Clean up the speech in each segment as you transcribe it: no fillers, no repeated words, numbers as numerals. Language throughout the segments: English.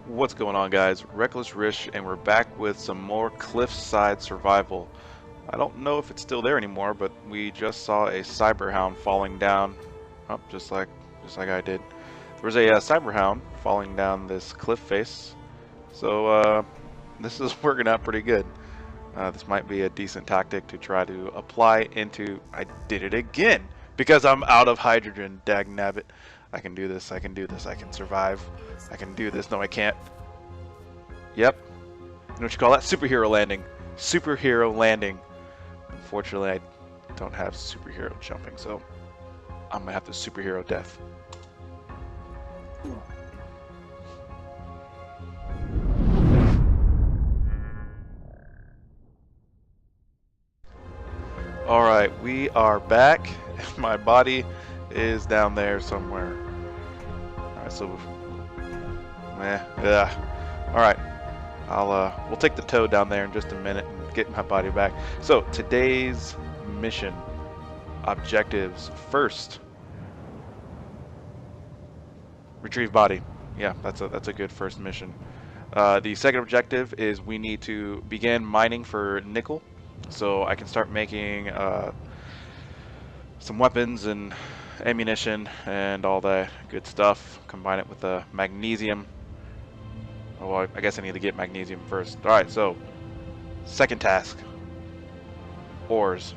What's going on, guys? Reckless Rish, and we're back with some more cliffside survival. I don't know if it's still there anymore, but we just saw a cyberhound falling down. Oh, just like I did. There was a cyberhound falling down this cliff face. So this is working out pretty good. This might be a decent tactic to try to apply into. I did it again because I'm out of hydrogen. Dag nabbit. I can do this. I can do this. I can survive. I can do this. No, I can't. Yep. You know what you call that? Superhero landing. Superhero landing. Unfortunately, I don't have superhero jumping, so I'm gonna have to superhero death. Alright, we are back. My body is down there somewhere. Alright, so yeah. Alright. We'll take the toad down there in just a minute and get my body back. So today's mission objectives. First, retrieve body. Yeah, that's a good first mission. The second objective is we need to begin mining for nickel, so I can start making some weapons and ammunition and all that good stuff. Combine it with the magnesium. Oh, well, I guess I need to get magnesium first. Alright, so second task, ores,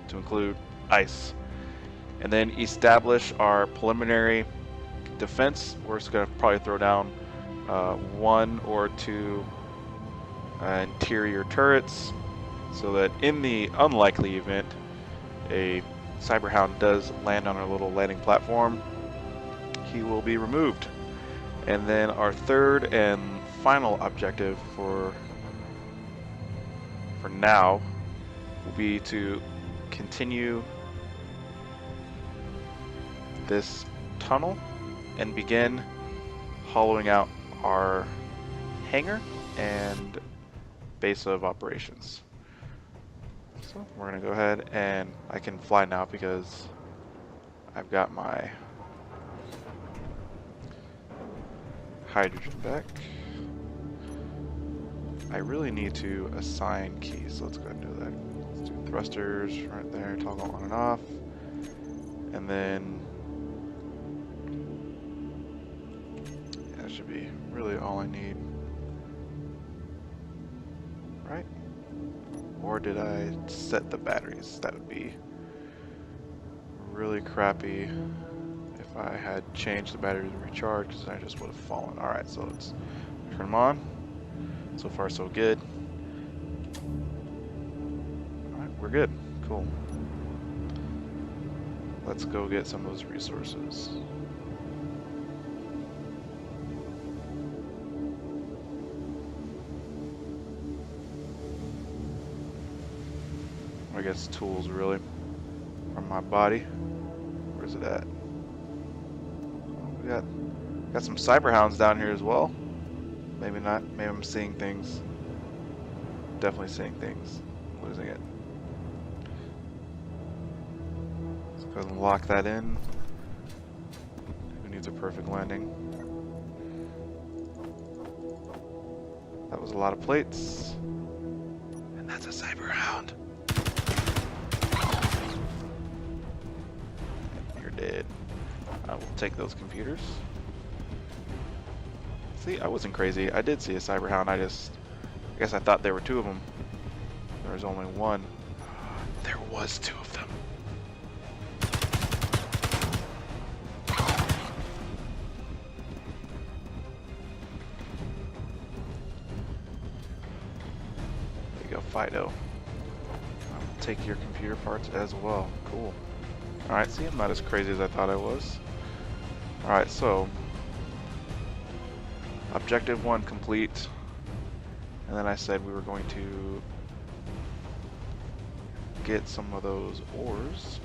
to include ice. And then establish our preliminary defense. We're just going to probably throw down 1 or 2 interior turrets, so that in the unlikely event a cyberhound does land on our little landing platform, he will be removed. And then our third and final objective for now will be to continue this tunnel and begin hollowing out our hangar and base of operations. So we're gonna go ahead, and I can fly now because I've got my hydrogen back. I really need to assign keys, so let's go ahead and do that. Let's do thrusters right there, toggle on and off, and then yeah, that should be really all I need, right? Or did I set the batteries? That would be really crappy if I had changed the batteries to recharge, because I just would have fallen. Alright, so let's turn them on. So far so good. Alright, we're good. Cool. Let's go get some of those resources. I guess tools, really, from my body. Where's it at? We got some cyberhounds down here as well. Maybe not. Maybe I'm seeing things. Definitely seeing things. I'm losing it. Let's go ahead and lock that in. Who needs a perfect landing? That was a lot of plates. And that's a cyberhound. You're dead. I will take those computers. See, I wasn't crazy. I did see a cyberhound. I guess I thought there were 2 of them. There was only 1. There was 2 of them. There you go, Fido. I'll take your computer parts as well. Cool. Alright, see, I'm not as crazy as I thought I was. Alright, so objective 1 complete, and then I said we were going to get some of those ores.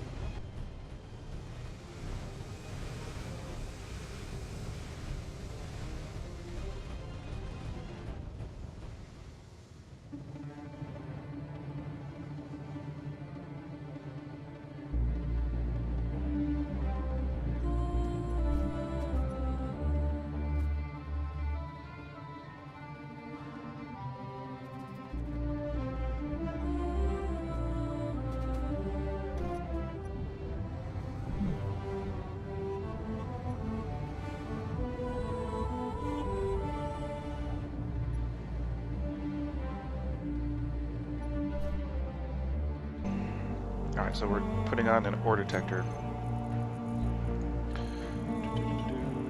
Alright, so we're putting on an ore detector.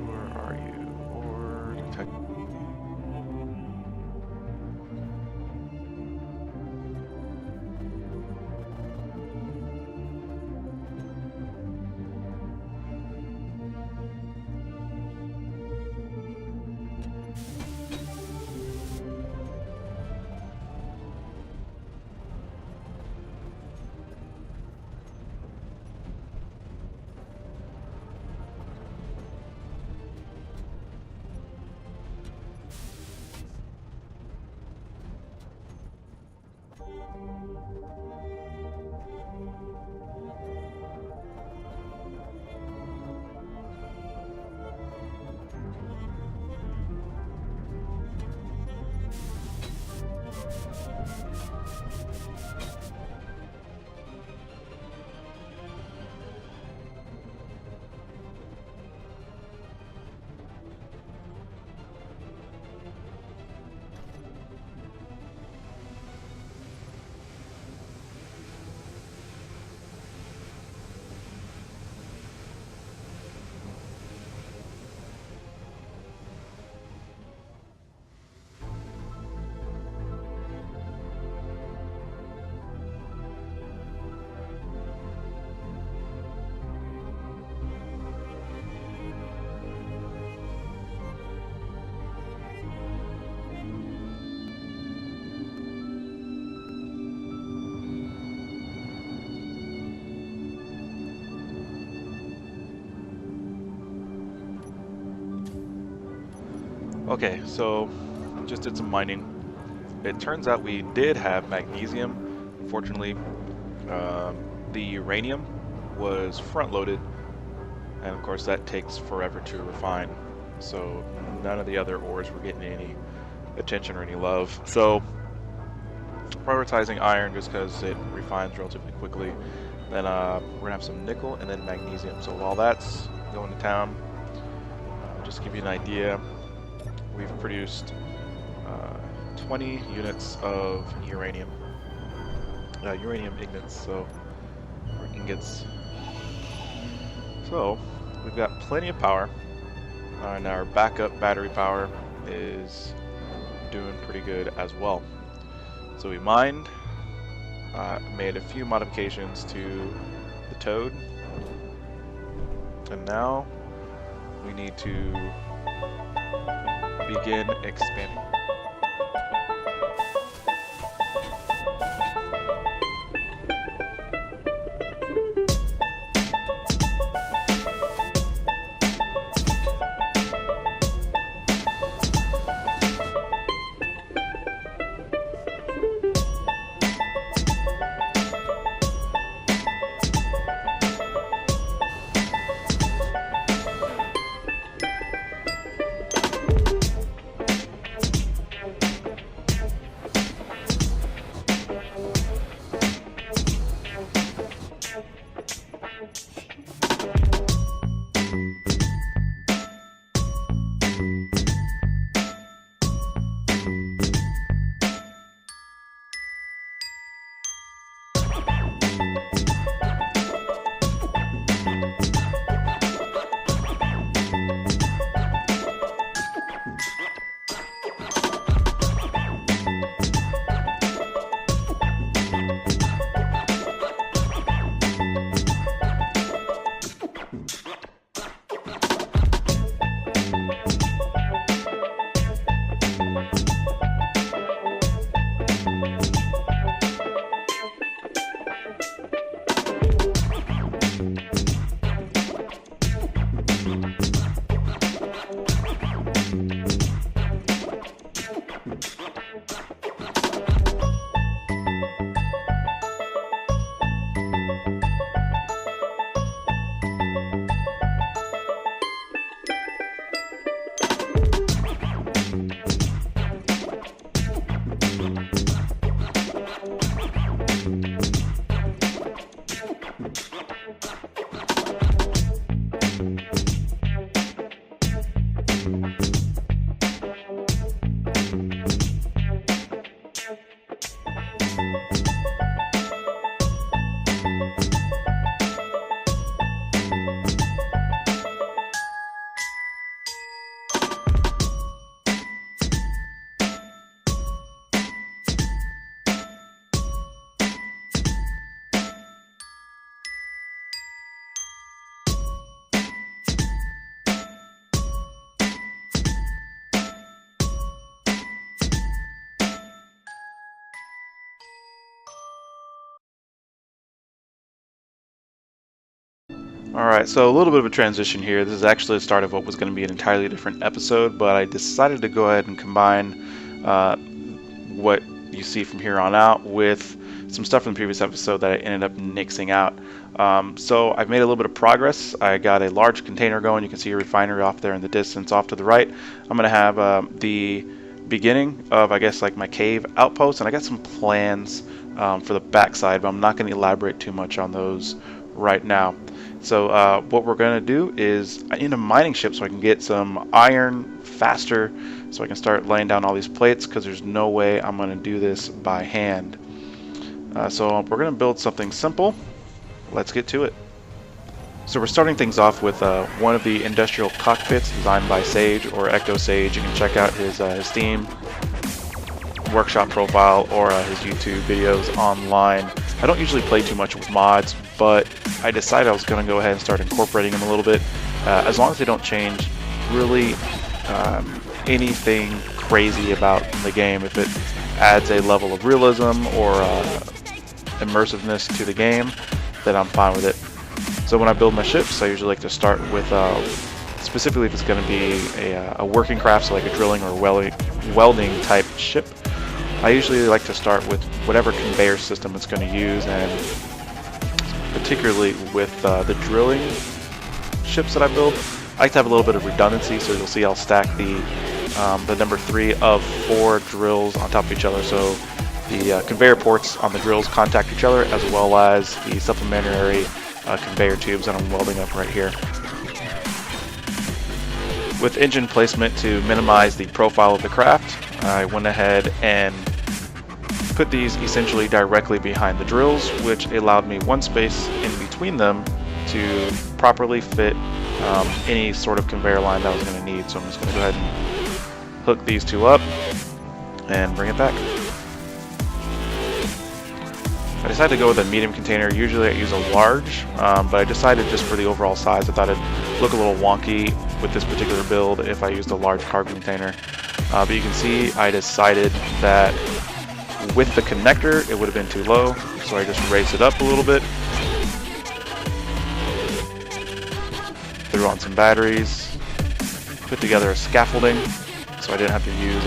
Where are you? Ore detector. Okay, so just did some mining. It turns out we did have magnesium. Unfortunately, the uranium was front-loaded, and of course that takes forever to refine. So none of the other ores were getting any attention or any love. So prioritizing iron just because it refines relatively quickly. Then we're gonna have some nickel and then magnesium. So while that's going to town, just to give you an idea, we've produced 20 units of uranium ingots, or ingots. So we've got plenty of power, and our backup battery power is doing pretty good as well. So we mined, made a few modifications to the Toad, and now we need to begin expanding. Alright, so a little bit of a transition here. This is actually the start of what was going to be an entirely different episode, but I decided to go ahead and combine what you see from here on out with some stuff from the previous episode that I ended up nixing out. So I've made a little bit of progress. I got a large container going. You can see a refinery off there in the distance off to the right. I'm going to have the beginning of, I guess, like my cave outpost, and I got some plans for the backside, but I'm not going to elaborate too much on those right now. So what we're going to do is I need a mining ship so I can get some iron faster, so I can start laying down all these plates, because there's no way I'm going to do this by hand. So we're going to build something simple. Let's get to it. So we're starting things off with one of the industrial cockpits designed by Sage, or Ecto Sage. You can check out his Steam workshop profile or his YouTube videos online. I don't usually play too much with mods, but I decided I was going to go ahead and start incorporating them a little bit, as long as they don't change really anything crazy about the game. If it adds a level of realism or immersiveness to the game, then I'm fine with it. So when I build my ships, I usually like to start with, specifically if it's going to be a working craft, so like a drilling or welding type ship, I usually like to start with whatever conveyor system it's going to use, and particularly with the drilling ships that I build, I like to have a little bit of redundancy. So you'll see I'll stack the number 3 of 4 drills on top of each other, so the conveyor ports on the drills contact each other, as well as the supplementary conveyor tubes that I'm welding up right here. With engine placement to minimize the profile of the craft, I went ahead and put these essentially directly behind the drills, which allowed me one space in between them to properly fit any sort of conveyor line that I was going to need. So I'm just going to go ahead and hook these two up and bring it back. I decided to go with a medium container. Usually I use a large, but I decided just for the overall size, I thought it'd look a little wonky with this particular build if I used a large cargo container. But you can see I decided that with the connector it would have been too low, so I just raised it up a little bit, threw on some batteries, put together a scaffolding so I didn't have to use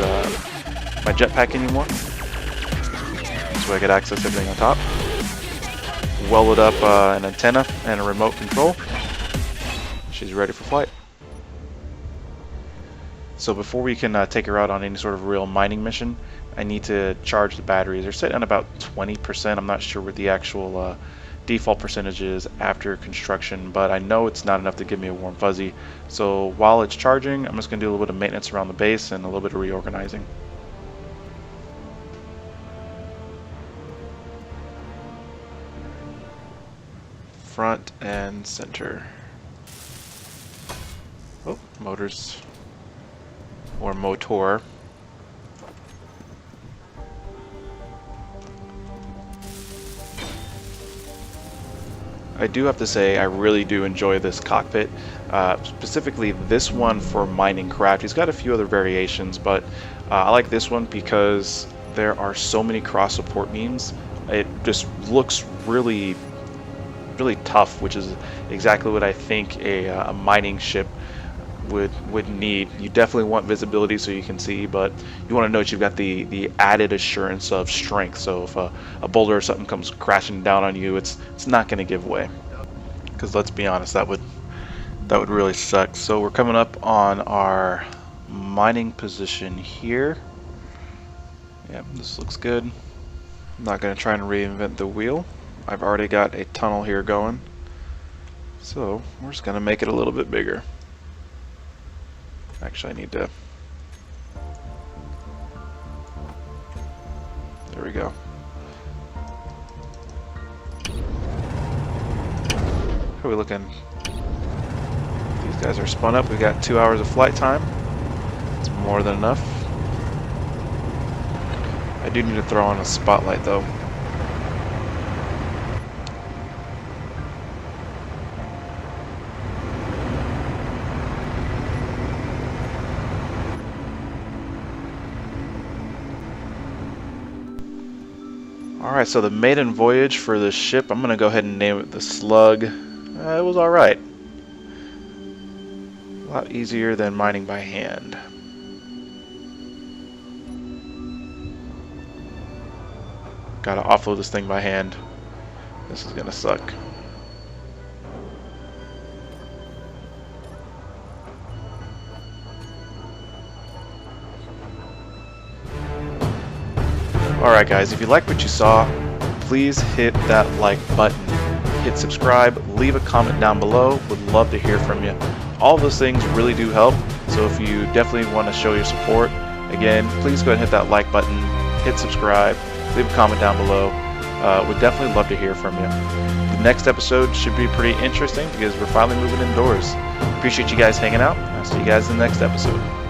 my jetpack anymore, so I could access everything on top. Welded up an antenna and a remote control. She's ready for flight. So before we can take her out on any sort of real mining mission, I need to charge the batteries. They're set at about 20%. I'm not sure what the actual default percentage is after construction, but I know it's not enough to give me a warm fuzzy. So while it's charging, I'm just going to do a little bit of maintenance around the base and a little bit of reorganizing. Front and center. Oh, motors. Or motor. I do have to say I really do enjoy this cockpit, specifically this one for mining craft. He's got a few other variations, but I like this one because there are so many cross support beams. It just looks really tough, which is exactly what I think a mining ship would need. You definitely want visibility so you can see, but you want to know that you've got the added assurance of strength. So if a boulder or something comes crashing down on you, it's not going to give way. Because let's be honest, that would really suck. So we're coming up on our mining position here. Yeah, this looks good. I'm not going to try and reinvent the wheel. I've already got a tunnel here going, so we're just going to make it a little bit bigger. Actually, I need to... There we go. How are we looking? These guys are spun up. We got 2 hours of flight time. It's more than enough. I do need to throw on a spotlight though. Alright, so the maiden voyage for this ship, I'm going to go ahead and name it the Slug. it was alright. A lot easier than mining by hand. Gotta offload this thing by hand. This is gonna suck. Alright guys, if you like what you saw, please hit that like button, hit subscribe, leave a comment down below, would love to hear from you. All those things really do help, so if you definitely want to show your support, again, please go ahead and hit that like button, hit subscribe, leave a comment down below. Would definitely love to hear from you. The next episode should be pretty interesting because we're finally moving indoors. Appreciate you guys hanging out. I'll see you guys in the next episode.